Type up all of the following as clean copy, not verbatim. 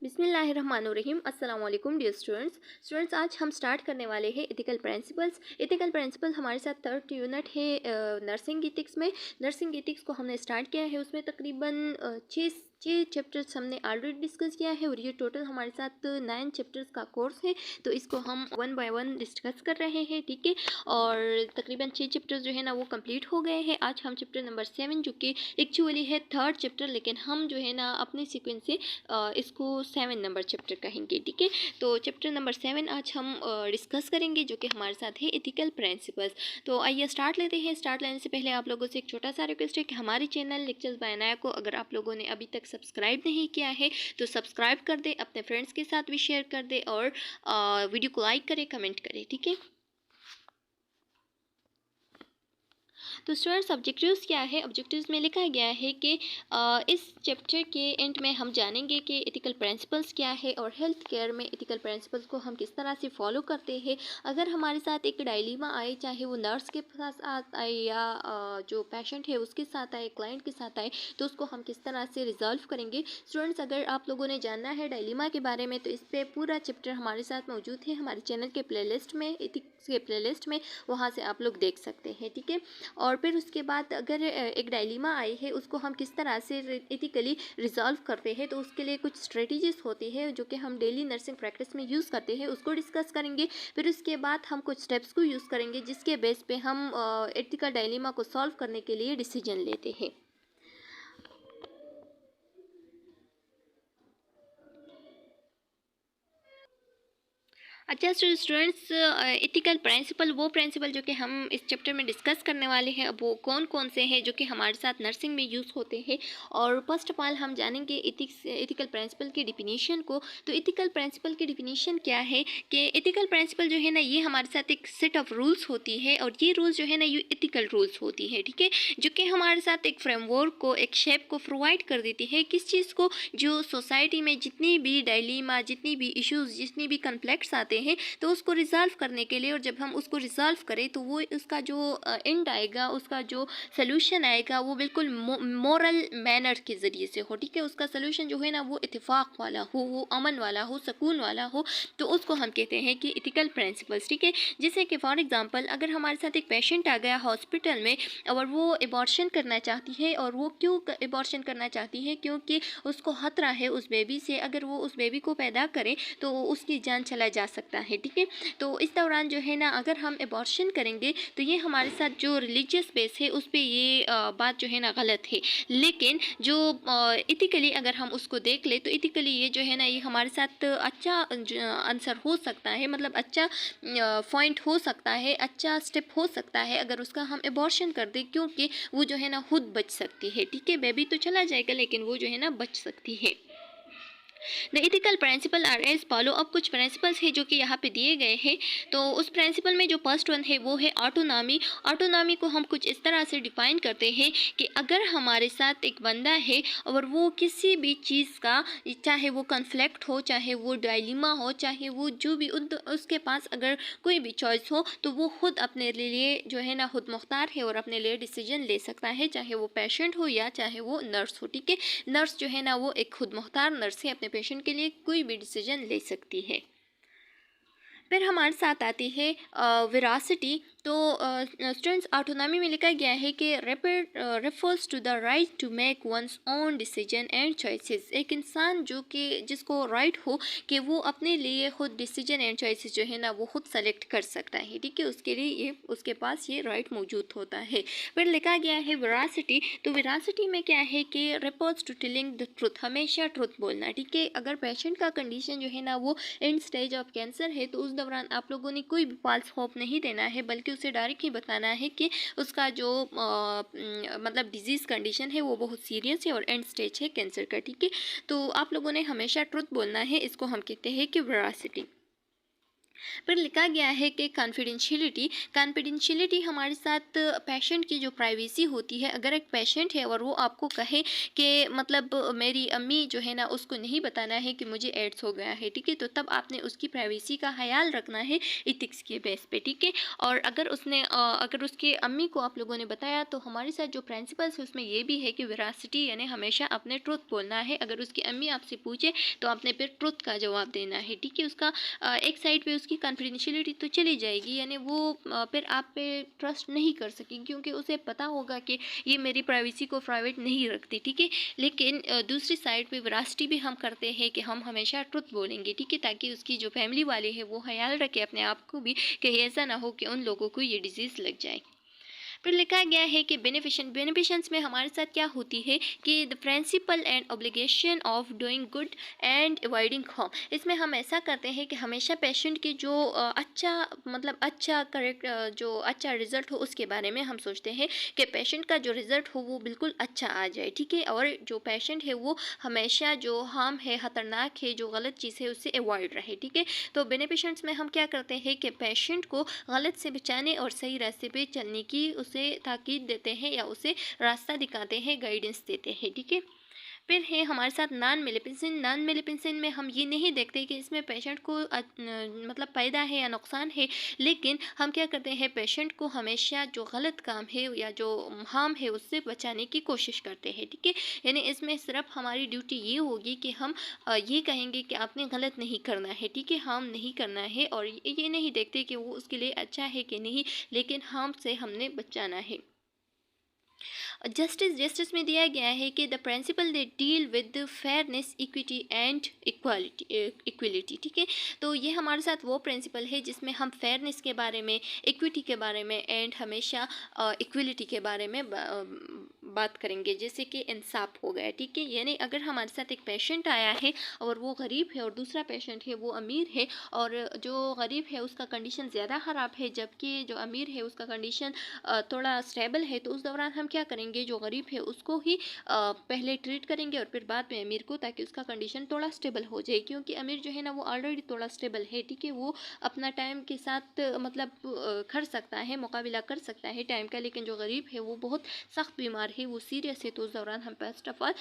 बिस्मिल्लाहिर्रहमानुर्रहीम। अस्सलाम वालेकुम dear students, आज हम स्टार्ट करने वाले हैं एथिकल प्रिंसिपल्स। एथिकल प्रिंसिपल हमारे साथ थर्ड यूनिट है नर्सिंग एथिक्स में। नर्सिंग एथिक्स को हमने स्टार्ट किया है, उसमें तकरीबन छः चैप्टर्स हमने ऑलरेडी डिस्कस किया है और ये टोटल हमारे साथ 9 चैप्टर्स का कोर्स है। तो इसको हम वन बाय वन डिस्कस कर रहे हैं, ठीक है। और तकरीबन 6 चैप्टर्स जो है ना वो कंप्लीट हो गए हैं। आज हम चैप्टर नंबर 7 जो कि एक्चुअली है थर्ड चैप्टर, लेकिन हम जो है ना अपने सीक्वेंस से इसको 7 नंबर चैप्टर कहेंगे, ठीक है। तो चैप्टर नंबर 7 आज हम डिस्कस करेंगे, जो कि हमारे साथ है एथिकल प्रिंसिपल्स। तो आइए स्टार्ट लेते हैं। स्टार्ट लेने से पहले आप लोगों से एक छोटा सा रिक्वेस्ट है कि हमारे चैनल लेक्चर्स बाय अनाया को अगर आप लोगों ने अभी तक सब्सक्राइब नहीं किया है तो सब्सक्राइब कर दे, अपने फ्रेंड्स के साथ भी शेयर कर दे और वीडियो को लाइक करें, कमेंट करें, ठीक है। तो स्टूडेंट्स, ऑब्जेक्टिव्स क्या है? ऑब्जेक्टिव्स में लिखा गया है कि इस चैप्टर के एंड में हम जानेंगे कि एथिकल प्रिंसिपल्स क्या है और हेल्थ केयर में एथिकल प्रिंसिपल्स को हम किस तरह से फॉलो करते हैं। अगर हमारे साथ एक डायलेमा आए, चाहे वो नर्स के साथ आए या जो पेशेंट है उसके साथ आए, क्लाइंट के साथ आए, तो उसको हम किस तरह से रिजॉल्व करेंगे। स्टूडेंट्स, अगर आप लोगों ने जानना है डायलेमा के बारे में तो इस पर पूरा चैप्टर हमारे साथ मौजूद है हमारे चैनल के प्लेलिस्ट में, एथिक्स के प्लेलिस्ट में, वहाँ से आप लोग देख सकते हैं, ठीक है। और फिर उसके बाद अगर एक डायलेमा आई है उसको हम किस तरह से एथिकली रिजॉल्व करते हैं, तो उसके लिए कुछ स्ट्रेटजीज होती है जो कि हम डेली नर्सिंग प्रैक्टिस में यूज़ करते हैं, उसको डिस्कस करेंगे। फिर उसके बाद हम कुछ स्टेप्स को यूज़ करेंगे जिसके बेस पे हम एथिकल डायलेमा को सॉल्व करने के लिए डिसीजन लेते हैं। अच्छा स्टूडेंट्स, एथिकल प्रिंसिपल वो प्रिंसिपल जो कि हम इस चैप्टर में डिस्कस करने वाले हैं, अब वो कौन कौन से हैं जो कि हमारे साथ नर्सिंग में यूज़ होते हैं। और फर्स्ट ऑफ ऑल हम जानेंगे एथिकल प्रिंसिपल की डिफिनीशन को। तो एथिकल प्रिंसिपल की डिफिनीशन क्या है कि एथिकल प्रिंसिपल जो है ना ये हमारे साथ एक सेट ऑफ रूल्स होती है और ये रूल्स जो है ना ये एथिकल रूल्स होती है, ठीक है, जो कि हमारे साथ एक फ्रेमवर्क को, एक शेप को प्रोवाइड कर देती है। किस चीज़ को? जो सोसाइटी में जितनी भी डायलेमा, जितनी भी इश्यूज़, जितनी भी कॉन्फ्लिक्ट्स आते हैं तो उसको रिजॉल्व करने के लिए, और जब हम उसको रिजॉल्व करें तो वो उसका जो एंड आएगा, उसका जो सोल्यूशन आएगा वो बिल्कुल मोरल मैनर के ज़रिए से हो, ठीक है। उसका सोल्यूशन जो है ना वो इत्तेफाक वाला हो, वो अमन वाला हो, सुकून वाला हो, तो उसको हम कहते हैं कि एथिकल प्रिंसिपल्स, ठीक है। जैसे कि फॉर एग्जांपल अगर हमारे साथ एक पेशेंट आ गया हॉस्पिटल में और वो एबॉर्शन करना चाहती है, और वो क्यों एबॉर्शन करना चाहती है? क्योंकि उसको खतरा है उस बेबी से, अगर वो उस बेबी को पैदा करे तो उसकी जान चला जा सकता है, ठीक है। तो इस दौरान जो है ना अगर हम एबॉर्शन करेंगे तो ये हमारे साथ जो रिलीजियस बेस है उस पर ये बात जो है ना गलत है। लेकिन जो इथिकली अगर हम उसको देख ले तो इथिकली ये जो है ना ये हमारे साथ अच्छा आंसर हो सकता है, मतलब अच्छा पॉइंट हो सकता है, अच्छा स्टेप हो सकता है अगर उसका हम एबॉर्शन कर दें, क्योंकि वो जो है ना खुद बच सकती है, ठीक है। बेबी तो चला जाएगा लेकिन वो जो है ना बच सकती है। The ethical principle are as follow. अब कुछ प्रिंसिपल्स है जो कि यहाँ पे दिए गए हैं। तो उस प्रिंसिपल में जो फर्स्ट वन है वो है ऑटोनॉमी। ऑटोनॉमी को हम कुछ इस तरह से डिफाइन करते हैं कि अगर हमारे साथ एक बंदा है और वो किसी भी चीज़ का, चाहे वो कन्फ्लिक्ट हो, चाहे वो डायलेमा हो, चाहे वो जो भी उसके पास अगर कोई भी चॉइस हो, तो वो खुद अपने लिए जो है ना खुद मुख्तार है और अपने लिए डिसीजन ले सकता है, चाहे वो पेशेंट हो या चाहे वो नर्स हो, ठीक है। नर्स जो है ना वो एक खुद मुख्तार नर्स है, अपने पेशेंट के लिए कोई भी डिसीजन ले सकती है। फिर हमारे साथ आती है वेरासिटी। तो स्टूडेंट्स, ऑटोनॉमी में लिखा गया है कि refers to the right to make one's own decision and choices. एक इंसान जो कि जिसको राइट हो कि वो अपने लिए खुद डिसीजन एंड चॉइसेस जो है ना वो खुद सेलेक्ट कर सकता है, ठीक है, उसके लिए ये उसके पास ये राइट मौजूद होता है। फिर लिखा गया है वेरासिटी। तो वेरासिटी में क्या है कि refers to telling the truth, हमेशा ट्रुथ बोलना, ठीक है। अगर पेशेंट का कंडीशन जो है ना वो एंड स्टेज ऑफ कैंसर है तो उस दौरान आप लोगों ने कोई भी फॉल्स होप नहीं देना है, बल्कि उसे डायरेक्ट ही बताना है कि उसका जो मतलब डिजीज़ कंडीशन है वो बहुत सीरियस है और एंड स्टेज है कैंसर का, ठीक है। तो आप लोगों ने हमेशा ट्रुथ बोलना है, इसको हम कहते हैं कि वेरासिटी। पर लिखा गया है कि कॉन्फिडेंशियलिटी हमारे साथ पेशेंट की जो प्राइवेसी होती है, अगर एक पेशेंट है और वो आपको कहे कि मतलब मेरी अम्मी जो है ना उसको नहीं बताना है कि मुझे एड्स हो गया है, ठीक है, तो तब आपने उसकी प्राइवेसी का ख्याल रखना है इथिक्स के बेस पे, ठीक है। और अगर उसके अम्मी को आप लोगों ने बताया तो हमारे साथ जो प्रिंसिपल्स है उसमें ये भी है कि वेरासिटी यानी हमेशा अपने ट्रुथ बोलना है। अगर उसकी अम्मी आपसे पूछे तो आपने फिर ट्रुथ का जवाब देना है, ठीक है। उसका एक साइड पे उसकी कॉन्फिडेंशियलिटी तो चली जाएगी, यानी वो फिर आप पे ट्रस्ट नहीं कर सकेगी क्योंकि उसे पता होगा कि ये मेरी प्राइवेसी को प्राइवेट नहीं रखती, ठीक है। लेकिन दूसरी साइड पे वेरासिटी भी हम करते हैं कि हम हमेशा ट्रुथ बोलेंगे, ठीक है, ताकि उसकी जो फैमिली वाले हैं वो ख्याल रखे अपने आप को भी कि ऐसा ना हो कि उन लोगों को ये डिजीज़ लग जाए। फिर लिखा गया है कि बेनिफिशंस में हमारे साथ क्या होती है कि the principle and obligation of doing good and avoiding harm. इसमें हम ऐसा करते हैं कि हमेशा पेशेंट की जो अच्छा करेक्ट जो अच्छा रिजल्ट हो उसके बारे में हम सोचते हैं कि पेशेंट का जो रिजल्ट हो वो बिल्कुल अच्छा आ जाए, ठीक है। और जो पेशेंट है वो हमेशा जो हार्म है, ख़तरनाक है, जो गलत चीज़ है उससे अवॉइड रहे, ठीक है। तो बेनिफिशंस में हम क्या करते हैं कि पेशेंट को गलत से बचाने और सही रास्ते पे चलने की उसे ताकीद देते हैं या उसे रास्ता दिखाते हैं, गाइडेंस देते हैं, ठीक है। फिर है हमारे साथ नॉन मेलिपिनसिन में हम ये नहीं देखते कि इसमें पेशेंट को मतलब फ़ायदा है या नुकसान है, लेकिन हम क्या करते हैं पेशेंट को हमेशा जो गलत काम है या जो हार्म है उससे बचाने की कोशिश करते हैं, ठीक है। यानी इसमें सिर्फ हमारी ड्यूटी ये होगी कि हम ये कहेंगे कि आपने गलत नहीं करना है, ठीक है, हार्म नहीं करना है, और ये नहीं देखते कि वो उसके लिए अच्छा है कि नहीं, लेकिन हार्म से हमने बचाना है। जस्टिस में दिया गया है कि the principle they deal with fairness, equity and equality, ठीक है। तो ये हमारे साथ वो प्रिंसिपल है जिसमें हम फेयरनेस के बारे में, इक्विटी के बारे में एंड हमेशा इक्वलिटी के बारे में बात करेंगे, जैसे कि इंसाफ हो गया, ठीक है। यानी अगर हमारे साथ एक पेशेंट आया है और वो गरीब है और दूसरा पेशेंट है वो अमीर है, और जो गरीब है उसका कंडीशन ज़्यादा ख़राब है जबकि जो अमीर है उसका कंडीशन थोड़ा स्टेबल है, तो उस दौरान हम क्या करेंगे, जो गरीब है उसको ही पहले ट्रीट करेंगे और फिर बाद में अमीर को, ताकि उसका कंडीशन थोड़ा स्टेबल हो जाए। क्योंकि अमीर जो है ना वो ऑलरेडी थोड़ा स्टेबल है, ठीक है, वो अपना टाइम के साथ कर सकता है, मुकाबला कर सकता है टाइम का। लेकिन जो गरीब है वो बहुत सख्त बीमार है, वो सीरियस है, तो उस दौरान हम फर्स्ट ऑफ ऑल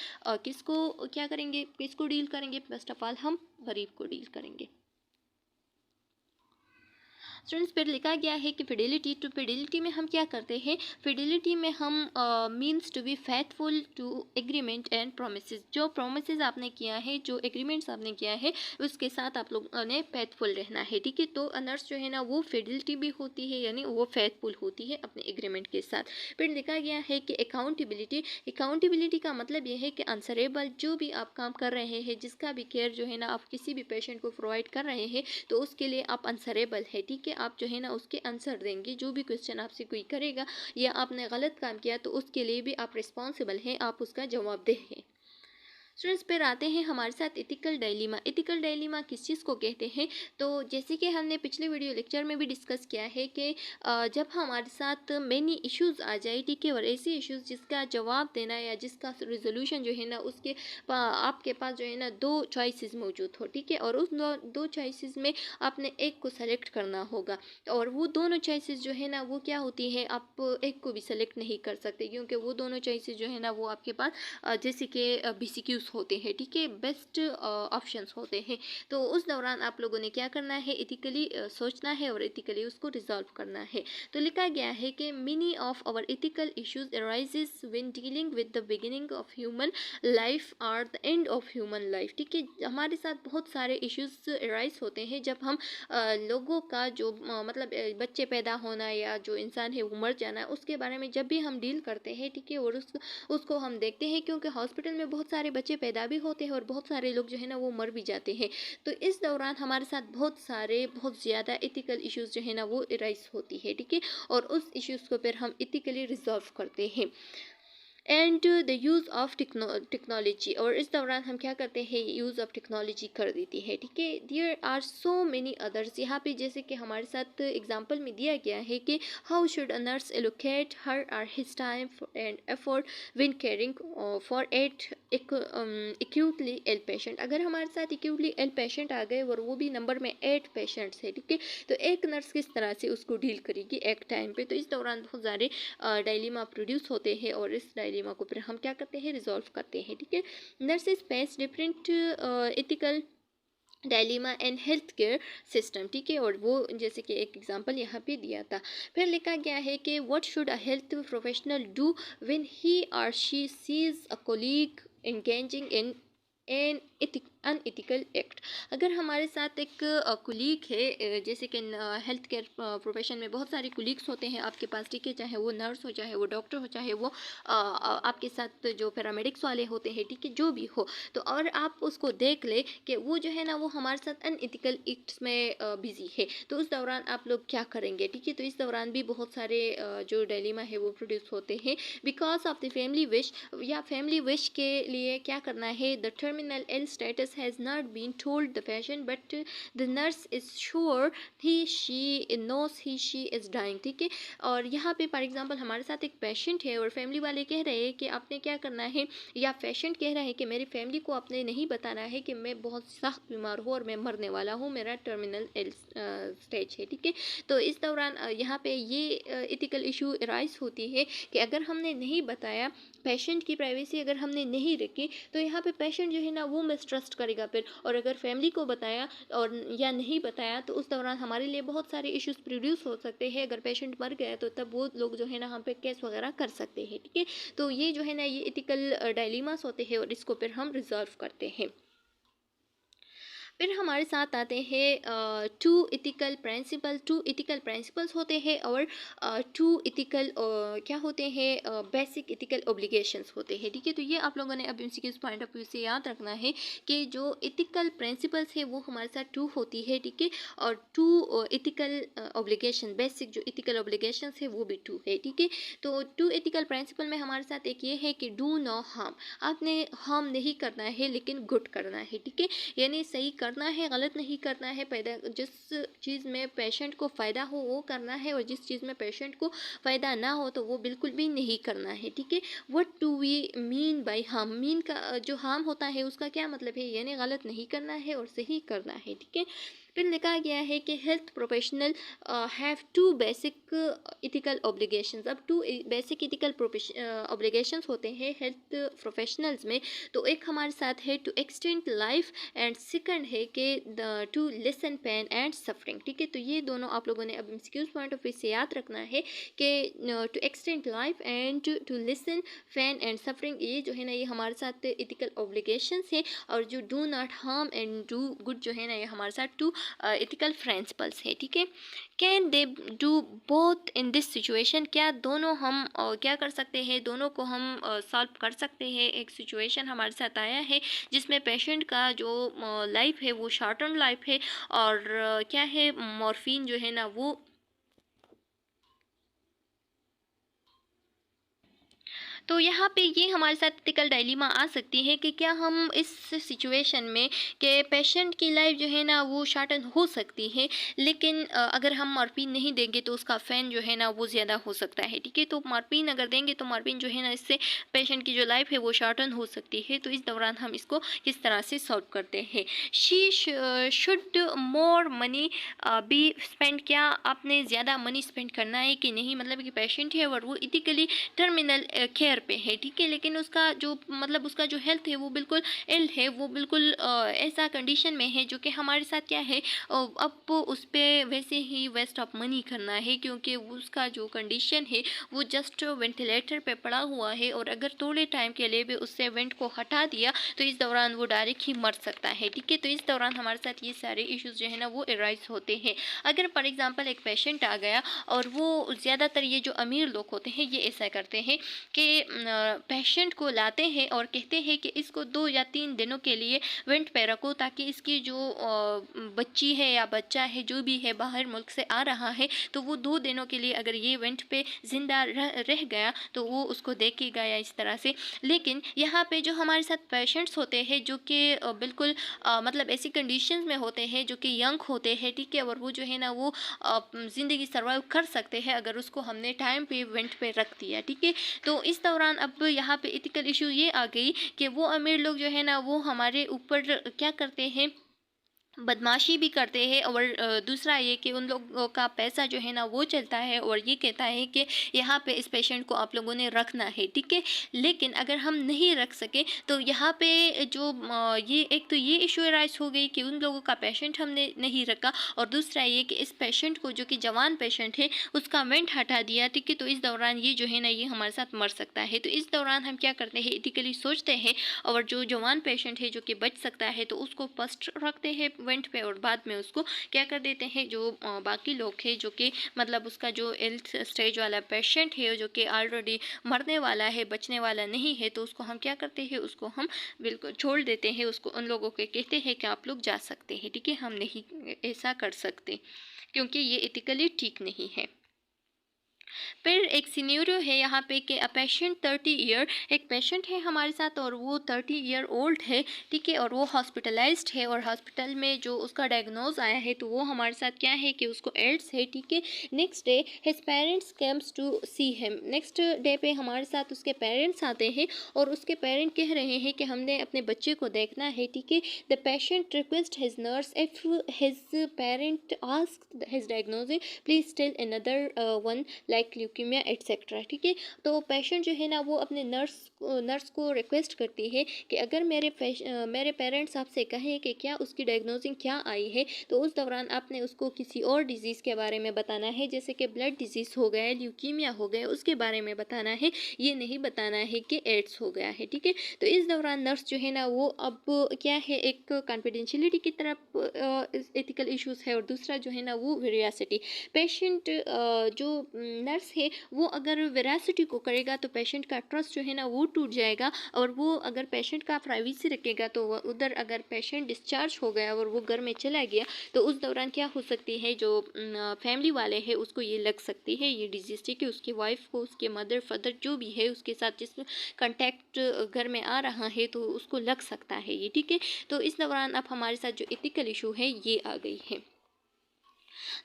किसको डील करेंगे, फर्स्ट ऑफ ऑल हम गरीब को डील करेंगे। स्टूडेंट्स, फिर लिखा गया है कि फिडेलिटी में हम क्या करते हैं, फिडेलिटी में हम means to be faithful to agreement and promises. जो प्रोमिसेस आपने किया है, जो एग्रीमेंट्स आपने किया है, उसके साथ आप लोगों ने फेथफुल रहना है, ठीक है। तो नर्स जो है ना वो फिडेलिटी भी होती है, यानी वो फेथफुल होती है अपने एग्रीमेंट के साथ। फिर लिखा गया है कि अकाउंटेबिलिटी का मतलब यह है कि आंसरेबल, जो भी आप काम कर रहे हैं, जिसका भी केयर जो है ना आप किसी भी पेशेंट को प्रोवाइड कर रहे हैं, तो उसके लिए आप आंसरेबल है, ठीक है। आप जो है ना उसके आंसर देंगे, जो भी क्वेश्चन आपसे कोई करेगा या आपने गलत काम किया तो उसके लिए भी आप रिस्पॉन्सिबल हैं, आप उसका जवाब देंगे। स्टूडेंट्स, फिर आते हैं हमारे साथ इथिकल डायलीमा किस चीज़ को कहते हैं। तो जैसे कि हमने पिछले वीडियो लेक्चर में भी डिस्कस किया है कि जब हमारे साथ मेनी इश्यूज़ आ जाए, ठीक है, और ऐसे इश्यूज़ जिसका जवाब देना या जिसका रिजोल्यूशन जो है ना आपके पास जो है ना दो चॉइसेस मौजूद हो, ठीक है, और उस दो चॉइसेस में आपने एक को सेलेक्ट करना होगा। और वो दोनों चॉइसेस जो है ना वो क्या होती है, आप एक को भी सेलेक्ट नहीं कर सकते क्योंकि वो दोनों चॉइसेस जो है ना वो आपके पास जैसे कि BCQs होते हैं, ठीक है, बेस्ट ऑप्शंस होते हैं। तो उस दौरान आप लोगों ने क्या करना है, इथिकली सोचना है और इथिकली उसको रिजॉल्व करना है। तो लिखा गया है कि many of our ethical issues arises when dealing with the beginning of human life और the end of human life, ठीक है। हमारे साथ बहुत सारे इश्यूज अराइज होते हैं जब हम लोगों का जो बच्चे पैदा होना या जो इंसान है वो मर जाना, उसके बारे में जब भी हम डील करते हैं, ठीक है, और उसको हम देखते हैं क्योंकि हॉस्पिटल में बहुत सारे बच्चे पैदा भी होते हैं और बहुत सारे लोग जो है ना वो मर भी जाते हैं। तो इस दौरान हमारे साथ बहुत ज़्यादा इथिकल इश्यूज़ जो है ना वो राइज होती है, ठीक है, और उस इश्यूज़ को फिर हम इथिकली रिजॉल्व करते हैं। And the use of technology, और इस दौरान हम क्या करते हैं, यूज़ ऑफ टेक्नोलॉजी कर देती है, ठीक है। There are so many others, यहाँ पे जैसे कि हमारे साथ एग्जांपल में दिया गया है कि how should a nurse allocate her or his time and effort when caring for एक एक्यूटली इल पेशेंट, अगर हमारे साथ एक्यूटली इल पेशेंट आ गए और वो भी नंबर में 8 पेशेंट्स है, ठीक है, तो एक नर्स किस तरह से उसको डील करेगी एक टाइम पे। तो इस दौरान बहुत सारे डायलीमा प्रोड्यूस होते हैं और इस डायलीमा को फिर हम क्या करते हैं, रिजॉल्व करते हैं, ठीक है। Nurses face different ethical dilemma and health care system, ठीक है, और वो जैसे कि एक एग्जांपल यहाँ पे दिया था। फिर लिखा गया है कि what should a health professional do when he और she sees a colleague engaging in an unethical act. अगर हमारे साथ एक कुलीग है, जैसे कि हेल्थ केयर प्रोफेशन में बहुत सारे कुलीग्स होते हैं आपके पास, ठीक है, चाहे वो नर्स हो, चाहे वो डॉक्टर हो, चाहे वो आपके साथ जो पैरामेडिक्स वाले होते हैं, ठीक है, जो भी हो, तो और आप उसको देख ले कि वो जो है ना वो हमारे साथ अनएथिकल एक्ट्स में बिजी है, तो उस दौरान आप लोग क्या करेंगे, ठीक है। तो इस दौरान भी बहुत सारे जो डायलेमा है वो प्रोड्यूस होते हैं because of the family wish, या फैमिली विश के लिए क्या करना है, the terminal ill status has not been told the patient but the nurse is sure she knows she is dying, ठीक है। और यहाँ पे फॉर एग्जांपल हमारे साथ एक पेशेंट है और फैमिली वाले कह रहे हैं कि आपने क्या करना है, या पेशेंट कह रहा है कि मेरी फैमिली को आपने नहीं बताना है कि मैं बहुत सख्त बीमार हूँ और मैं मरने वाला हूँ, मेरा टर्मिनल स्टेज है, ठीक है। तो इस दौरान यहाँ पे ये एथिकल इशू राइज होती है कि अगर हमने नहीं बताया, पेशेंट की प्राइवेसी अगर हमने नहीं रखी, तो यहाँ पे पेशेंट जो है ना वो मिसट्रस्ट करेगा फिर, और अगर फैमिली को बताया और या नहीं बताया तो उस दौरान हमारे लिए बहुत सारे इश्यूज प्रोड्यूस हो सकते हैं। अगर पेशेंट मर गया तो तब वो लोग जो है ना हम पे केस वगैरह कर सकते हैं, ठीक है। तो ये जो है ना ये एथिकल डायलेमास होते हैं और इसको फिर हम रिजॉल्व करते हैं। फिर हमारे साथ आते हैं टू इथिकल प्रिंसिपल्स होते हैं और टू इथिकल क्या होते हैं, बेसिक इथिकल ऑब्लिगेशंस होते हैं, ठीक है। तो ये आप लोगों ने अब इस पॉइंट ऑफ व्यू से याद रखना है कि जो इथिकल प्रिंसिपल्स है वो हमारे साथ टू होती है, ठीक है, और टू इथिकल ऑब्लिगेशन, बेसिक जो इथिकल ऑब्लिगेशंस है वो भी टू है, ठीक है। तो टू इथिकल प्रिंसिपल में हमारे साथ एक ये है कि डू नो हार्म, आपने हार्म नहीं करना है लेकिन गुड करना है, ठीक है, यानी सही करना है, गलत नहीं करना है। पैदा जिस चीज़ में पेशेंट को फ़ायदा हो वो करना है और जिस चीज़ में पेशेंट को फ़ायदा ना हो तो वो बिल्कुल भी नहीं करना है, ठीक है। What do we mean by harm, mean का जो हार्म होता है उसका क्या मतलब है, यानी गलत नहीं करना है और सही करना है, ठीक है। फिर लिखा गया है कि health professional have two basic ethical obligations. अब टू बेसिक इथिकल ऑब्लिगेशंस होते हैं हेल्थ प्रोफेशनल्स में। तो एक हमारे साथ है to extend life and second है कि to lessen pain and suffering, ठीक है। तो ये दोनों आप लोगों ने अब एमसीक्यूज पॉइंट ऑफ व्यू से याद रखना है कि to extend life and to lessen pain and suffering, ये जो है ना ये हमारे साथ इथिकल ऑब्लिगेशंस है, और जो do not harm and do good जो है ना ये हमारे साथ टू एथिकल प्रिंसिपल्स है, ठीक है। Can they do both in this situation, क्या दोनों हम क्या कर सकते हैं, दोनों को हम सॉल्व कर सकते हैं। एक सिचुएशन हमारे साथ आया है जिसमें पेशेंट का जो लाइफ है वो शॉर्ट टर्म लाइफ है, और क्या है मॉर्फिन जो है ना वो तो यहाँ पे ये हमारे साथ एथिकल डायलीमा आ सकती है कि क्या हम इस सिचुएशन में कि पेशेंट की लाइफ जो है ना वो शॉर्टन हो सकती है, लेकिन अगर हम मॉर्फिन नहीं देंगे तो उसका फैन जो है ना वो ज़्यादा हो सकता है, ठीक है। तो मॉर्फिन अगर देंगे तो मॉर्फिन जो है ना इससे पेशेंट की जो लाइफ है वो शॉर्टन हो सकती है। तो इस दौरान हम इसको किस तरह से सॉल्व करते हैं। She should more money be spend, क्या आपने ज़्यादा मनी स्पेंड करना है कि नहीं, मतलब कि पेशेंट है और वो इथिकली टर्मिनल केयर पे है, ठीक है, लेकिन उसका जो मतलब उसका जो हेल्थ है वो बिल्कुल इल है, वो बिल्कुल ऐसा कंडीशन में है जो कि हमारे साथ क्या है अब उस पर वैसे ही वेस्ट ऑफ मनी करना है, क्योंकि उसका जो कंडीशन है वो जस्ट वेंटिलेटर पे पड़ा हुआ है, और अगर थोड़े टाइम के लिए भी उससे वेंट को हटा दिया तो इस दौरान वो डायरेक्ट ही मर सकता है, ठीक है। तो इस दौरान हमारे साथ ये सारे इश्यूज जो है ना वो एराइज होते हैं। अगर फॉर एग्जांपल एक पेशेंट आ गया और वो ज़्यादातर ये जो अमीर लोग होते हैं ये ऐसा करते हैं कि पेशेंट को लाते हैं और कहते हैं कि इसको 2 या 3 दिनों के लिए वेंट पे रखो, ताकि इसकी जो बच्ची है या बच्चा है जो भी है बाहर मुल्क से आ रहा है तो वो 2 दिनों के लिए अगर ये वेंट पे ज़िंदा रह गया तो वो उसको देखेगा या इस तरह से। लेकिन यहाँ पे जो हमारे साथ पेशेंट्स होते हैं जो कि बिल्कुल मतलब ऐसी कंडीशंस में होते हैं जो कि यंग होते हैं, ठीक है, और वो जो है ना वो ज़िंदगी सर्वाइव कर सकते हैं अगर उसको हमने टाइम पे वेंट पे रख दिया, ठीक है। तो इस दौरान अब यहाँ पे एथिकल इशू ये आ गई कि वो अमीर लोग जो है ना वो हमारे ऊपर क्या करते हैं, बदमाशी भी करते हैं। और दूसरा ये कि उन लोगों का पैसा जो है ना वो चलता है और ये कहता है कि यहाँ पे इस पेशेंट को आप लोगों ने रखना है, ठीक है। लेकिन अगर हम नहीं रख सके तो यहाँ पे जो ये एक तो ये इशू राइज हो गई कि उन लोगों का पेशेंट हमने नहीं रखा, और दूसरा ये कि इस पेशेंट को जो कि जवान पेशेंट है उसका वेंट हटा दिया, ठीक है। तो इस दौरान ये जो है ना ये हमारे साथ मर सकता है। तो इस दौरान हम क्या करते हैं, एथिकली सोचते हैं और जो जवान पेशेंट है जो कि बच सकता है तो उसको फर्स्ट रखते हैं वेंट पे, और बाद में उसको क्या कर देते हैं जो बाकी लोग हैं जो कि मतलब उसका जो हेल्थ स्टेज वाला पेशेंट है जो कि ऑलरेडी मरने वाला है, बचने वाला नहीं है, तो उसको हम क्या करते हैं, उसको हम बिल्कुल छोड़ देते हैं। उसको उन लोगों को कहते हैं कि आप लोग जा सकते हैं, ठीक है। हम नहीं ऐसा कर सकते क्योंकि ये एथिकली ठीक नहीं है। फिर एक सिनेरियो है यहाँ पे कि अ पेशेंट 30 ईयर, एक पेशेंट है हमारे साथ और वो 30 ईयर ओल्ड है, ठीक है। और वो हॉस्पिटलाइज्ड है और हॉस्पिटल में जो उसका डायग्नोज आया है तो वो हमारे साथ क्या है कि उसको एड्स है, ठीक है। Next day his parents comes to see him, next day पे हमारे साथ उसके पेरेंट्स आते हैं और उसके पेरेंट कह रहे हैं कि हमने अपने बच्चे को देखना है, ठीक है। The patient request his nurse if his parent asked his diagnosis please tell another one like leukaemia etcetera, ठीक है। तो पेशेंट जो है ना वो अपने नर्स को रिक्वेस्ट करती है कि अगर मेरे पेरेंट्स आपसे कहें कि क्या उसकी डायग्नोसिंग क्या आई है तो उस दौरान आपने उसको किसी और डिजीज़ के बारे में बताना है, जैसे कि ब्लड डिजीज़ हो गया, ल्यूकीमिया हो गया, उसके बारे में बताना है। ये नहीं बताना है कि एड्स हो गया है, ठीक है। तो इस दौरान नर्स जो है ना वो अब क्या है, एक कॉन्फिडेंशियलिटी की तरफ एथिकल इश्यूज़ है और दूसरा जो है ना वो वेरियासिटी। पेशेंट जो नर्स है वो अगर वेरासिटी को करेगा तो पेशेंट का ट्रस्ट जो है ना वो टूट जाएगा, और वो अगर पेशेंट का प्राइवेसी रखेगा तो उधर अगर पेशेंट डिस्चार्ज हो गया और वो घर में चला गया तो उस दौरान क्या हो सकती है, जो फैमिली वाले हैं उसको ये लग सकती है ये डिजीज, ठीक है। उसकी वाइफ को, उसके मदर फादर जो भी है उसके साथ जिस कंटेक्ट घर में आ रहा है तो उसको लग सकता है ये, ठीक है। तो इस दौरान अब हमारे साथ जो एथिकल इशू है ये आ गई है।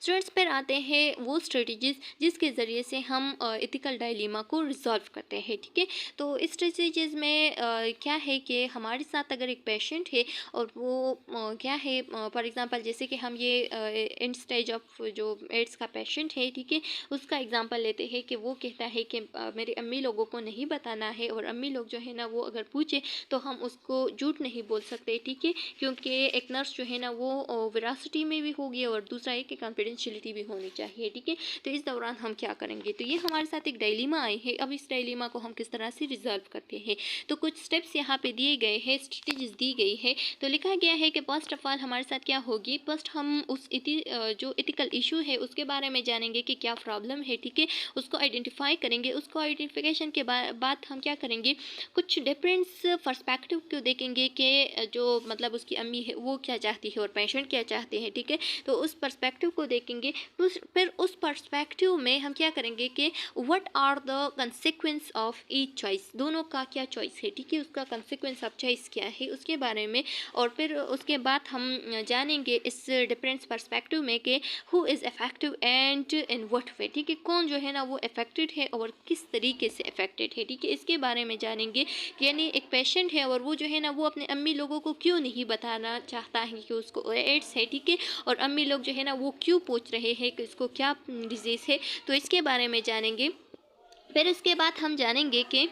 स्टूडेंट्स पर आते हैं वो स्ट्रेटजीज जिसके ज़रिए से हम एथिकल डायलेमा को रिजॉल्व करते हैं, ठीक है। तो इस स्ट्रेटजीज में क्या है कि हमारे साथ अगर एक पेशेंट है और वो क्या है, फॉर एग्जांपल जैसे कि हम ये एंड स्टेज ऑफ जो एड्स का पेशेंट है, ठीक है, उसका एग्जांपल लेते हैं कि वो कहता है कि मेरे अम्मी लोगों को नहीं बताना है, और अम्मी लोग जो है ना वो अगर पूछे तो हम उसको झूठ नहीं बोल सकते, ठीक है, क्योंकि एक नर्स जो है ना वो वेरासिटी में भी होगी और दूसरा एक कॉन्फिडेंशियलिटी भी होनी चाहिए, ठीक है। तो इस दौरान हम क्या करेंगे, तो ये हमारे साथ एक डायलेमा आई है। अब इस डायलेमा को हम किस तरह से रिजॉल्व करते हैं, तो कुछ स्टेप्स यहाँ पे दिए गए हैं, स्ट्रेटेजीज दी गई है। तो लिखा गया है कि फर्स्ट ऑफ ऑल हमारे साथ क्या होगी, फर्स्ट हम उस जो एथिकल इशू है उसके बारे में जानेंगे कि क्या प्रॉब्लम है, ठीक है, उसको आइडेंटिफाई करेंगे। उसको आइडेंटिफिकेशन के बाद हम क्या करेंगे, कुछ डिफरेंस पर्सपेक्टिव को देखेंगे कि जो मतलब उसकी अम्मी है वो क्या चाहती है और पेशेंट क्या चाहते हैं, ठीक है। तो उस पर्सपेक्टिव को देखेंगे। फिर उस पर्सपेक्टिव में हम क्या करेंगे कि what are the consequence of each choice, दोनों का क्या चॉइस है, ठीक है, उसका कंसिक्वेंस ऑफ चॉइस क्या है उसके बारे में। और फिर उसके बाद हम जानेंगे इस डिफरेंस पर्सपेक्टिव में कि who is effective and in what way, ठीक है, कौन जो है ना वो इफेक्टेड है और किस तरीके से इफेक्टेड है, ठीक है, इसके बारे में जानेंगे। यानी एक पेशेंट है और वो जो है ना वो अपने अम्मी लोगों को क्यों नहीं बताना चाहता है कि उसको एड्स है, ठीक है, और अम्मी लोग जो है ना वो क्यों पूछ रहे हैं कि इसको क्या डिजीज़ है, तो इसके बारे में जानेंगे। फिर उसके बाद हम जानेंगे कि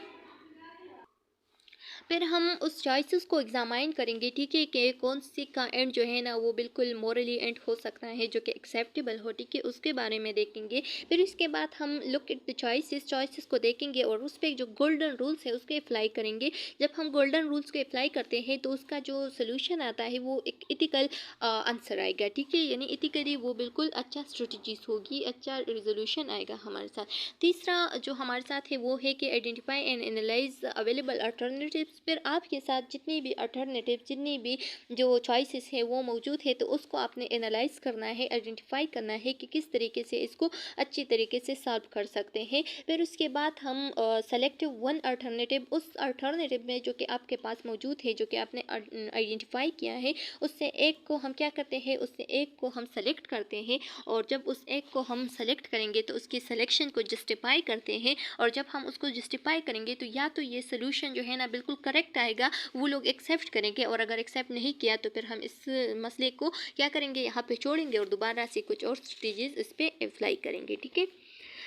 फिर हम उस चॉइसेस को एग्जामाइन करेंगे, ठीक है, कि कौन सी का एंड जो है ना वो बिल्कुल मॉरली एंड हो सकता है जो कि एक्सेप्टेबल हो, ठीक है, उसके बारे में देखेंगे। फिर इसके बाद हम लुक एट द चॉइसेस को देखेंगे और उस पर जो गोल्डन रूल्स है उसके अप्लाई करेंगे। जब हम गोल्डन रूल्स को अप्लाई करते हैं तो उसका जो सोल्यूशन आता है वो एक इथिकल आंसर आएगा, ठीक है, यानी इथिकली वो बिल्कुल अच्छा स्ट्रेटजीज होगी, अच्छा रिजोल्यूशन आएगा हमारे साथ। तीसरा जो हमारे साथ है वो है कि identify and analyse available alternatives फिर आपके साथ जितनी भी अल्टरनेटिव, जितनी भी जो चॉइसेस है वो मौजूद है, तो उसको आपने एनालाइज करना है, आइडेंटिफाई करना है कि किस तरीके से इसको अच्छी तरीके से सॉल्व कर सकते हैं। फिर उसके बाद हम सेलेक्ट वन अल्टरनेटिव, उस अल्टरनेटिव में जो कि आपके पास मौजूद है, जो कि आपने आइडेंटिफाई किया है, उससे एक को हम क्या करते हैं, उससे एक को हम सेलेक्ट करते हैं। और जब उस एक को हम सेलेक्ट करेंगे तो उसकी सिलेक्शन को जस्टिफाई करते हैं। और जब हम उसको जस्टिफाई करेंगे तो या तो ये सोल्यूशन जो है ना बिल्कुल करेक्ट आएगा, वो लोग एक्सेप्ट करेंगे, और अगर एक्सेप्ट नहीं किया तो फिर हम इस मसले को क्या करेंगे, यहाँ पे छोड़ेंगे और दोबारा से कुछ और स्ट्रेटेजीज इस पर अप्लाई करेंगे। ठीक है,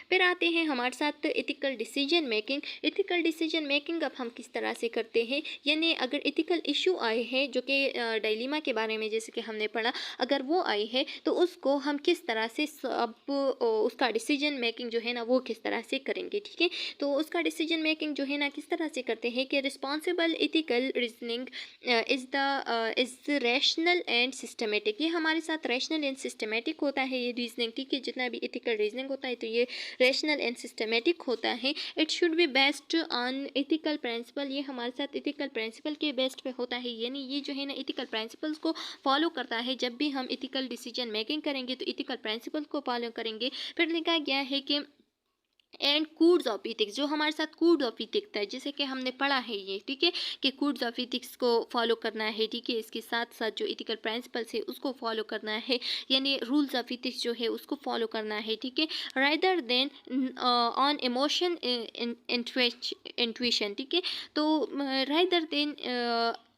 फिर आते हैं हमारे साथ ethical decision making. Ethical decision making अब हम किस तरह से करते हैं, यानी अगर एथिकल इशू आए हैं जो कि डायलेमा के बारे में जैसे कि हमने पढ़ा, अगर वो आई है तो उसको हम किस तरह से अब उसका डिसीजन मेकिंग जो है ना वो किस तरह से करेंगे। ठीक है, तो उसका डिसीजन मेकिंग जो है ना किस तरह से करते हैं कि responsible ethical reasoning is rational and systematic. ये हमारे साथ रैशनल एंड सिस्टमेटिक होता है ये रीजनिंग। ठीक है, जितना भी एथिकल रीजनिंग होता है तो ये रैशनल एंड सिस्टमेटिक होता है। It should be based on ethical principle. ये हमारे साथ एथिकल प्रिंसिपल के बेस्ट पे होता है, यानी ये जो है ना एथिकल प्रिंसिपल्स को फॉलो करता है। जब भी हम एथिकल डिसीजन मेकिंग करेंगे तो एथिकल प्रिंसिपल को फॉलो करेंगे। फिर लिखा गया है कि एंड कूड्स ऑफ इथिक्स, जो हमारे साथ कूड ऑफ इथिक्स है, जैसे कि हमने पढ़ा है ये, ठीक है, कि कूड्स ऑफ इथिक्स को फॉलो करना है। ठीक है, इसके साथ साथ जो इथिकल प्रिंसिपल्स है उसको फॉलो करना है, यानी रूल्स ऑफ इथिक्स जो है उसको फॉलो करना है। ठीक है, rather than on emotion intuition. ठीक है, तो rather than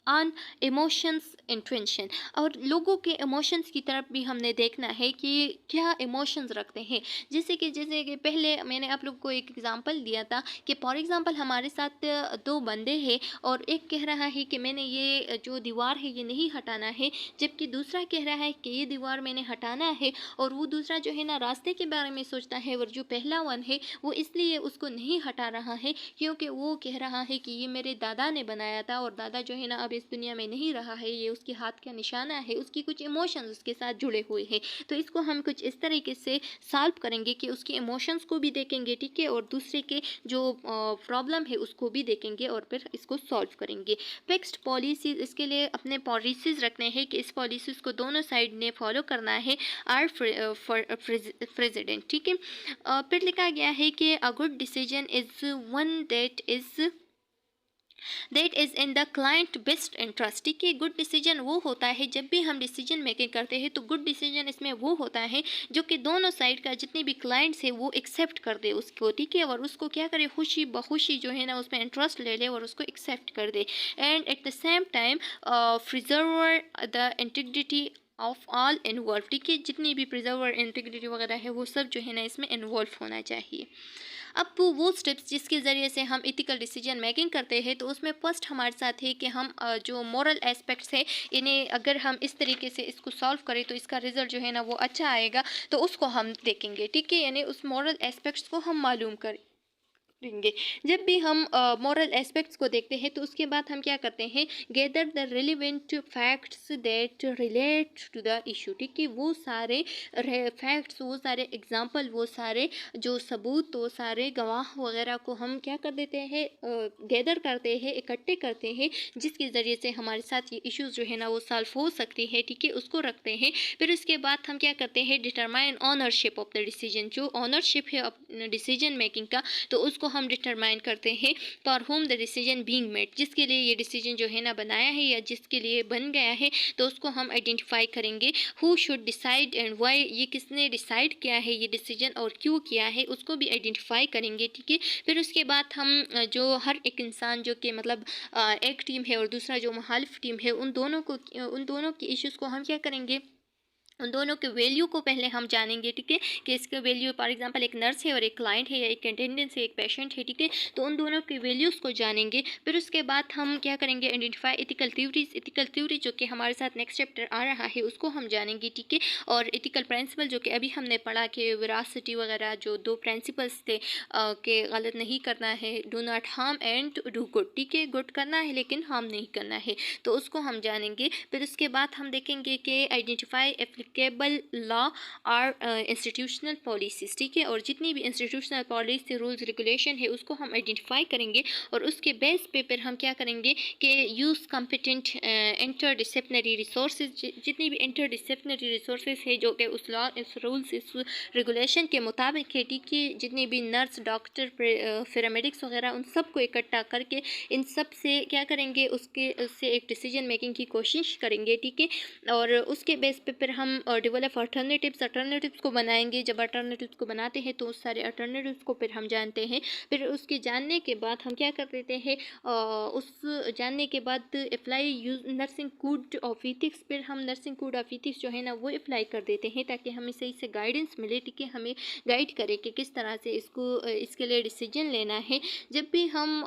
on emotions intuition, और लोगों के इमोशंस की तरफ भी हमने देखना है कि क्या इमोशंस रखते हैं। जैसे कि पहले मैंने आप लोग को एक एग्जांपल दिया था कि फॉर एग्जांपल हमारे साथ दो बंदे हैं और एक कह रहा है कि मैंने ये जो दीवार है ये नहीं हटाना है, जबकि दूसरा कह रहा है कि ये दीवार मैंने हटाना है। और वो दूसरा जो है ना रास्ते के बारे में सोचता है, और जो पहला वन है वो इसलिए उसको नहीं हटा रहा है क्योंकि वो कह रहा है कि ये मेरे दादा ने बनाया था, और दादा जो है ना अब इस दुनिया में नहीं रहा है, ये उसके हाथ का निशाना है, उसकी कुछ इमोशंस उसके साथ जुड़े हुए हैं। तो इसको हम कुछ इस तरीके से सॉल्व करेंगे कि उसके इमोशंस को भी देखेंगे, ठीक है, और दूसरे के जो प्रॉब्लम है उसको भी देखेंगे और फिर इसको सॉल्व करेंगे। फिक्स्ड पॉलिसीज, इसके लिए अपने पॉलिसीज रखने हैं कि इस पॉलिसीज को दोनों साइड ने फॉलो करना है। आर प्रेसिडेंट, ठीक है। फिर लिखा गया है कि a good decision is one that is in the client best interest. ठीक है, गुड डिसीजन वो होता है, जब भी हम डिसीजन मेकिंग करते हैं तो गुड डिसीजन इसमें वो होता है जो कि दोनों साइड का जितने भी क्लाइंट्स है वो एक्सेप्ट कर दे उसको। ठीक है, और उसको क्या करे, खुशी बखुशी जो है ना उसमें इंटरेस्ट ले ले और उसको एक्सेप्ट कर दे। And at the same time preserve the integrity of all involve. ठीक है, जितनी भी प्रिजर्वर इंटीग्रिटी वगैरह है वो सब जो है ना इसमें इन्वॉल्व होना चाहिए। अब वो स्टेप्स जिसके ज़रिए से हम इथिकल डिसीजन मेकिंग करते हैं, तो उसमें फर्स्ट हमारे साथ है कि हम जो मॉरल एस्पेक्ट्स है इन्हें अगर हम इस तरीके से इसको सॉल्व करें तो इसका रिजल्ट जो है ना वो अच्छा आएगा, तो उसको हम देखेंगे। ठीक है, यानी उस मॉरल एस्पेक्ट्स को हम मालूम करेंगे। जब भी हम मॉरल एस्पेक्ट्स को देखते हैं तो उसके बाद हम क्या करते हैं, gather the relevant facts that relate to the issue. ठीक है, वो सारे फैक्ट्स, वो सारे एग्जांपल, वो सारे जो सबूत, वो सारे गवाह वगैरह को हम क्या कर देते हैं, गैदर करते हैं, इकट्ठे करते हैं, जिसके ज़रिए से हमारे साथ ये इश्यूज़ जो है ना वो सॉल्व हो सकती है। ठीक है, उसको रखते हैं। फिर उसके बाद हम क्या करते हैं, determine ownership of the decision. जो ऑनरशिप है डिसीजन मेकिंग का, तो उसको हम डिटरमाइन करते हैं for home the decision being made, जिसके लिए ये डिसीजन जो है ना बनाया है या जिसके लिए बन गया है, तो उसको हम आइडेंटिफाई करेंगे। Who should decide and why, ये किसने डिसाइड किया है ये डिसीजन और क्यों किया है, उसको भी आइडेंटिफाई करेंगे। ठीक है, फिर उसके बाद हम जो हर एक इंसान जो कि मतलब एक टीम है और दूसरा जो मुखालिफ टीम है, उन दोनों की इश्यूज़ को हम क्या करेंगे, उन दोनों के वैल्यू को पहले हम जानेंगे। ठीक है, कि इसके वैल्यू, फॉर एग्जांपल एक नर्स है और एक क्लाइंट है, या एक अटेंडेंट है एक पेशेंट है। ठीक है, तो उन दोनों के वैल्यूज़ को जानेंगे। फिर उसके बाद हम क्या करेंगे, identify ethical theories. Ethical theory जो कि हमारे साथ नेक्स्ट चैप्टर आ रहा है उसको हम जानेंगे। ठीक है, और एथिकल प्रिंसिपल जो कि अभी हमने पढ़ा कि विरासिटी वगैरह जो दो प्रिंसिपल्स थे कि गलत नहीं करना है, do not harm and do good. ठीक है, गुड करना है लेकिन हार्म नहीं करना है, तो उसको हम जानेंगे। फिर उसके बाद हम देखेंगे कि आइडेंटिफाई एप्लीकेबल लॉ और इंस्टीट्यूशनल पॉलिसीज़, ठीक है। और जितनी भी इंस्टीट्यूशनल पॉलिसी, रूल्स, रेगुलेशन है उसको हम आइडेंटिफाई करेंगे और उसके बेस पे फिर हम क्या करेंगे कि use competent inter disciplinary resources, जितनी भी इंटर डिसिप्लिनरी रिसोर्सेज है जो कि उस लॉ, इस रूल्स, इस रेगुलेशन के मुताबिक है, ठीक है। जितने भी नर्स, डॉक्टर, पैरामेडिक्स वगैरह उन सबको इकट्ठा करके इन सब से क्या करेंगे, उसके उससे एक डिसीजन मेकिंग की कोशिश करेंगे, ठीक है। और उसके बेस पे फिर हम डेवलप अल्टरनेटिव्स को बनाएंगे। जब अल्टरनेटिव्स को बनाते हैं तो उस सारे अल्टरनेटिव्स को फिर हम जानते हैं। फिर उसके जानने के बाद हम क्या कर देते हैं, उस जानने के बाद apply use nursing code of ethics, फिर हम नर्सिंग कोड ऑफ इथिक्स जो है ना वो अप्लाई कर देते हैं ताकि हमें सही से गाइडेंस मिले, ठीक है। हमें गाइड करे कि किस तरह से इसको इसके लिए डिसीजन लेना है। जब भी हम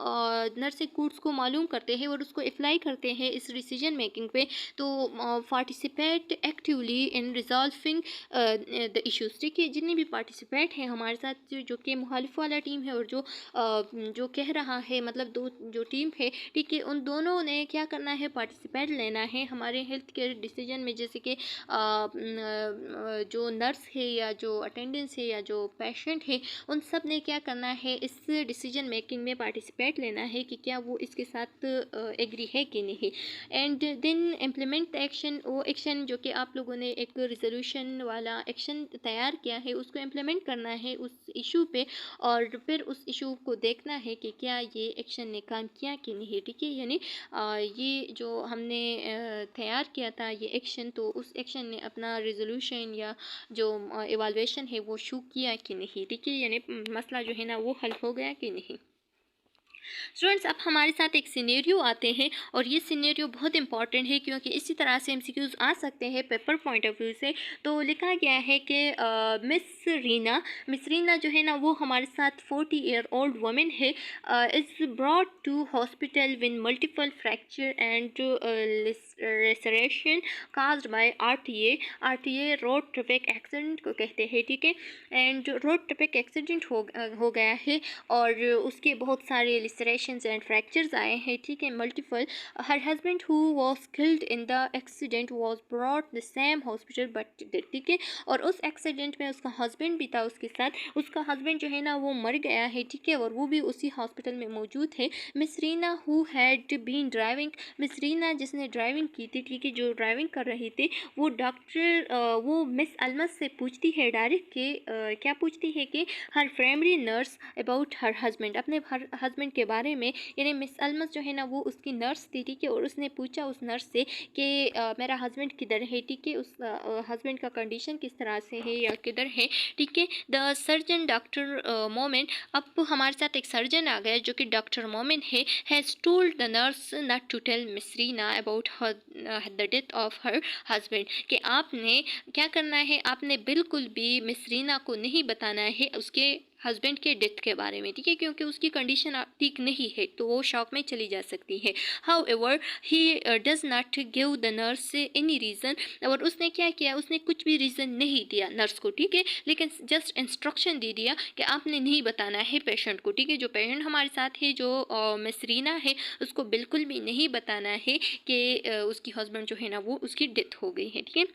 नर्सिंग कोड्स को मालूम करते हैं और उसको अप्लाई करते हैं इस डिसीजन मेकिंग पे, तो participate actively in resolving the issues, ठीक है। जितने भी पार्टिसिपेट हैं हमारे साथ, जो कि मुखालिफ वाला टीम है और जो कह रहा है, मतलब दो जो टीम है, ठीक है, उन दोनों ने क्या करना है, पार्टिसिपेट लेना है हमारे हेल्थ केयर डिसीजन में। जैसे कि जो नर्स है या जो अटेंडेंस है या जो पेशेंट है, उन सब ने क्या करना है, इस डिसीजन मेकिंग में पार्टिसिपेट लेना है कि क्या वो इसके साथ एग्री है कि नहीं। एंड देन इम्प्लीमेंट एक्शन, वो एक्शन जो कि आप लोगों ने एक रिजोल्यूशन वाला एक्शन तैयार किया है उसको इम्प्लीमेंट करना है उस इशू पे, और फिर उस इशू को देखना है कि क्या ये एक्शन ने काम किया कि नहीं, ठीक है। यानी ये जो हमने तैयार किया था ये एक्शन, तो उस एक्शन ने अपना रिजोल्यूशन या जो इवाल्वेशन है वो शू किया कि नहीं, ठीक है। यानी मसला जो है ना वो हल हो गया कि नहीं। स्टूडेंट्स, अब हमारे साथ एक सिनेरियो आते हैं और ये सिनेरियो बहुत इंपॉर्टेंट है क्योंकि इसी तरह से एमसीक्यूज आ सकते हैं पेपर पॉइंट ऑफ व्यू से। तो लिखा गया है कि मिस रीना जो है ना वो हमारे साथ 40 ईयर ओल्ड वुमेन है, is brought to hospital with multiple fracture and laceration caused by RTA road traffic accident को कहते हैं, ठीक है। एंड रोड ट्रैफिक एक्सीडेंट हो गया है और उसके बहुत सारे लिसरेशंस एंड फ्रैक्चर्स आए हैं, ठीक है, multiple. Her husband who was killed in the accident was brought the same hospital but dead, ठीक है। और उस एक्सीडेंट में उसका हस्बैंड भी था उसके साथ, उसका हस्बैंड जो है ना वो मर गया है, ठीक है, और वो भी उसी हॉस्पिटल में मौजूद है। Miss Reena who had been driving, miss Reena जिसने ड्राइविंग की थी, ठीक है, जो ड्राइविंग कर रही थी, वो डॉक्टर वो मिस अलमस से पूछती है डायरेक्ट कि क्या पूछती है कि her primary nurse about her husband, अपने हर हस्बैंड के बारे में। यानी मिस अलमस जो है ना वो उसकी नर्स थी, ठीक है, और उसने पूछा उस नर्स से कि मेरा हस्बैंड किधर है, ठीक है, उस हस्बैंड का कंडीशन किस तरह से है या किधर है, ठीक है। द सर्जन डॉक्टर मोमेन, अब हमारे साथ एक सर्जन आ गया जो कि डॉक्टर मोमेन है, has told the nurse not to tell miss Reena about the death of her husband, कि आपने क्या करना है, आपने बिल्कुल भी मिस रीना को नहीं बताना है उसके हस्बैंड के डेथ के बारे में, ठीक है, क्योंकि उसकी कंडीशन ठीक नहीं है तो वो शॉक में चली जा सकती है। How ever he does not give the nurse any reason, और उसने क्या किया, उसने कुछ भी रीज़न नहीं दिया नर्स को, ठीक है, लेकिन जस्ट इंस्ट्रक्शन दे दिया कि आपने नहीं बताना है पेशेंट को, ठीक है। जो पेशेंट हमारे साथ है, जो मिस रीना है, उसको बिल्कुल भी नहीं बताना है कि उसकी हस्बैंड जो है ना वो उसकी डेथ हो गई है, ठीक है।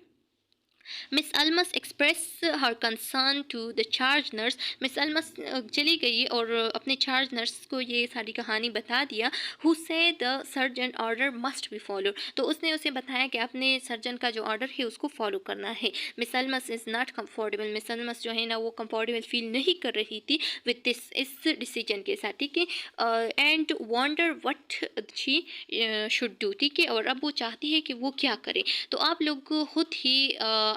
Miss Almas express her concern to the charge nurse, miss Almas चली गई और अपने चार्ज नर्स को ये सारी कहानी बता दिया। हु से the surgeon order must be follow, तो उसने उसे बताया कि अपने सर्जन का जो ऑर्डर है उसको फॉलो करना है। Miss Almas is not comfortable, miss Almas जो है ना वो कंफर्टेबल फील नहीं कर रही थी विद दिस, इस डिसीजन के साथ, ठीक है। And wonder what she should do, ठीक है, और अब वो चाहती है कि वो क्या करे। तो आप लोग खुद ही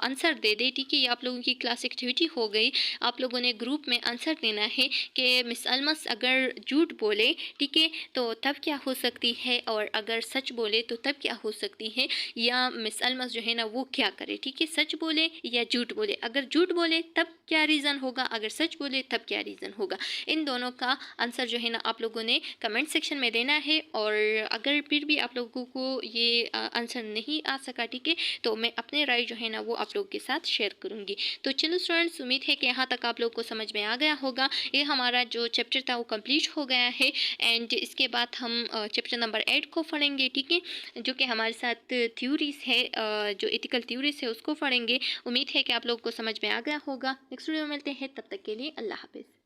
आंसर दे दे, ठीक है। ये आप लोगों की क्लास एक्टिविटी हो गई, आप लोगों ने ग्रुप में आंसर देना है कि मिस अलमस अगर झूठ बोले, ठीक है, तो तब क्या हो सकती है, और अगर सच बोले तो तब क्या हो सकती है, या मिस अलमस जो है ना वो क्या करे, ठीक है, सच बोले या झूठ बोले। अगर झूठ बोले तब क्या रीज़न होगा, अगर सच बोले तब क्या रीज़न होगा। इन दोनों का आंसर जो है ना आप लोगों ने कमेंट सेक्शन में देना है। और अगर फिर भी आप लोगों को ये आंसर नहीं आ सका, ठीक है, तो मैं अपने राय जो है ना वो आप लोगों के साथ शेयर करूँगी। तो चलो स्टूडेंट्स, उम्मीद है कि यहाँ तक आप लोग को समझ में आ गया होगा। ये हमारा जो चैप्टर था वो कंप्लीट हो गया है एंड इसके बाद हम चैप्टर नंबर 8 को पढ़ेंगे, ठीक है, जो कि हमारे साथ थ्योरीज है, जो एथिकल थ्योरीज है उसको पढ़ेंगे। उम्मीद है कि आप लोग को समझ में आ गया होगा। नेक्स्ट वीडियो में मिलते हैं, तब तक के लिए अल्लाह हाफिज़।